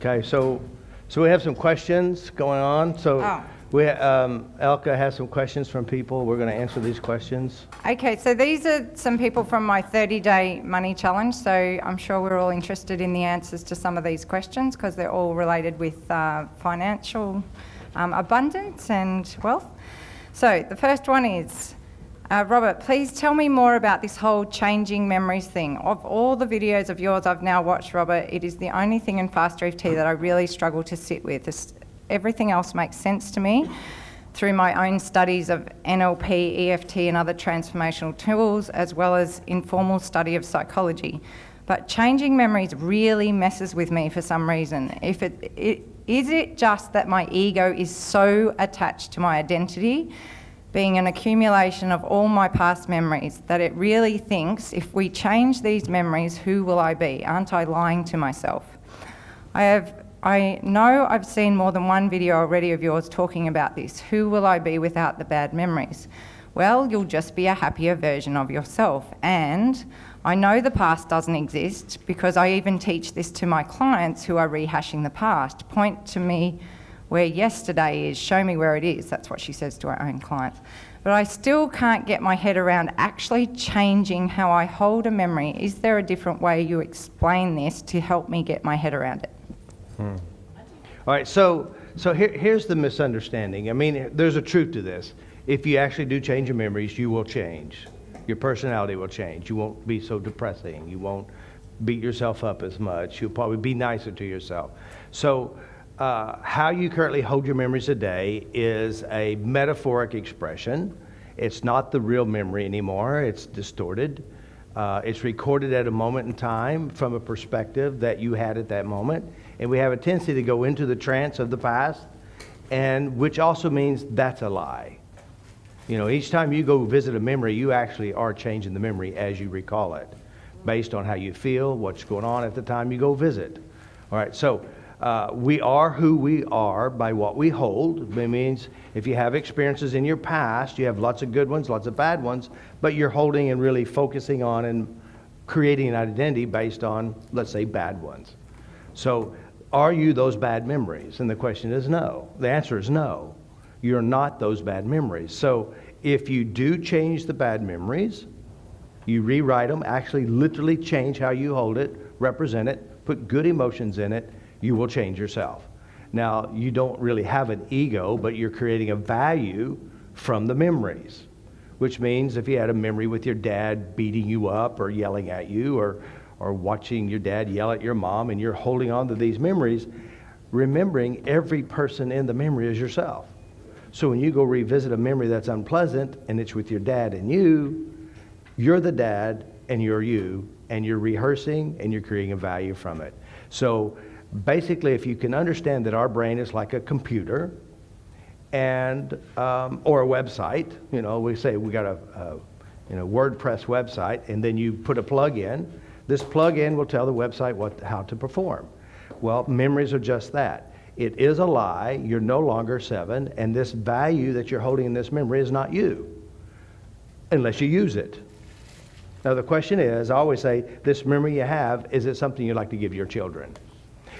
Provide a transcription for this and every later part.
Okay, so we have some questions going on. So Elka has some questions from people. We're going to answer these questions. Okay, so these are some people from my 30-day money challenge. So I'm sure we're all interested in the answers to some of these questions because they're all related with financial abundance and wealth. So the first one is, Robert, please tell me more about this whole changing memories thing. Of all the videos of yours I've now watched, Robert, it is the only thing in FasterEFT that I really struggle to sit with. Everything else makes sense to me through my own studies of NLP, EFT and other transformational tools, as well as informal study of psychology. But changing memories really messes with me for some reason. Is it just that my ego is so attached to my identity, being an accumulation of all my past memories, that it really thinks, if we change these memories, who will I be? Aren't I lying to myself? I know I've seen more than one video already of yours talking about this. Who will I be without the bad memories? Well, you'll just be a happier version of yourself. And I know the past doesn't exist because I even teach this to my clients who are rehashing the past. Point to me where yesterday is, show me where it is. That's what she says to her own clients. But I still can't get my head around actually changing how I hold a memory. Is there a different way you explain this to help me get my head around it? All right, so here's the misunderstanding. I mean, there's a truth to this. If you actually do change your memories, you will change. Your personality will change. You won't be so depressing. You won't beat yourself up as much. You'll probably be nicer to yourself. So how you currently hold your memories today is a metaphoric expression. It's not the real memory anymore. It's distorted. It's recorded at a moment in time from a perspective that you had at that moment. And we have a tendency to go into the trance of the past, and which also means that's a lie. You know, each time you go visit a memory, you actually are changing the memory as you recall it, based on how you feel, what's going on at the time you go visit. All right, so we are who we are by what we hold. It means if you have experiences in your past, you have lots of good ones, lots of bad ones, but you're holding and really focusing on and creating an identity based on, let's say, bad ones. So are you those bad memories? And the question is no. The answer is no. You're not those bad memories. So if you do change the bad memories, you rewrite them, actually literally change how you hold it, represent it, put good emotions in it, you will change yourself. Now, you don't really have an ego, but you're creating a value from the memories, which means if you had a memory with your dad beating you up or yelling at you or watching your dad yell at your mom, and you're holding on to these memories, remembering every person in the memory is yourself. So when you go revisit a memory that's unpleasant and it's with your dad and you're the dad and you're you, and you're rehearsing and you're creating a value from it. So basically, if you can understand that our brain is like a computer and or a website, you know, we say we got a WordPress website, and then you put a plug in. This plug-in will tell the website how to perform. Well, memories are just that. It is a lie. You're no longer 7, and this value that you're holding in this memory is not you, unless you use it. Now, the question is, I always say, this memory you have, is it something you'd like to give your children?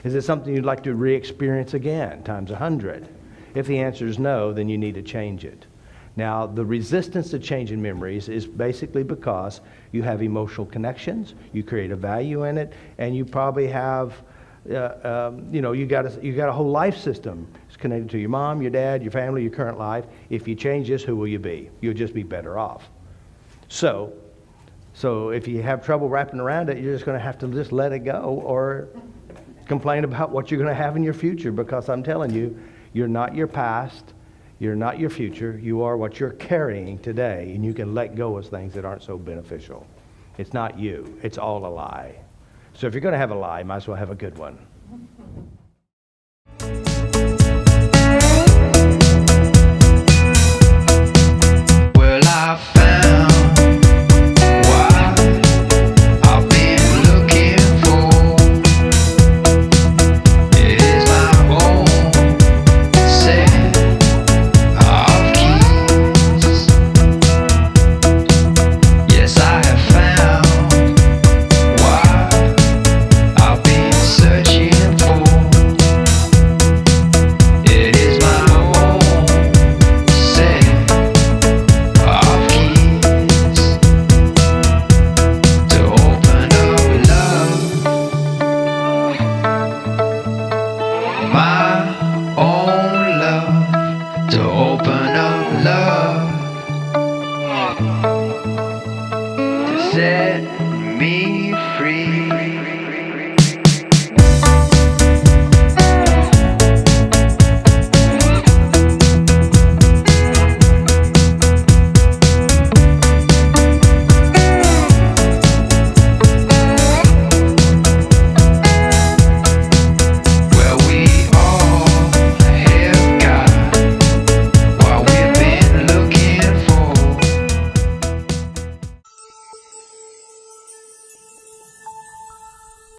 Is it something you'd like to re-experience again, times 100? If the answer is no, then you need to change it. Now, the resistance to changing memories is basically because you have emotional connections, you create a value in it, and you probably have, you got a whole life system. It's connected to your mom, your dad, your family, your current life. If you change this, who will you be? You'll just be better off. So if you have trouble wrapping around it, you're just going to have to just let it go or complain about what you're going to have in your future, because I'm telling you, you're not your past. You're not your future. You are what you're carrying today, and you can let go of things that aren't so beneficial. It's not you. It's all a lie. So if you're going to have a lie, you might as well have a good one.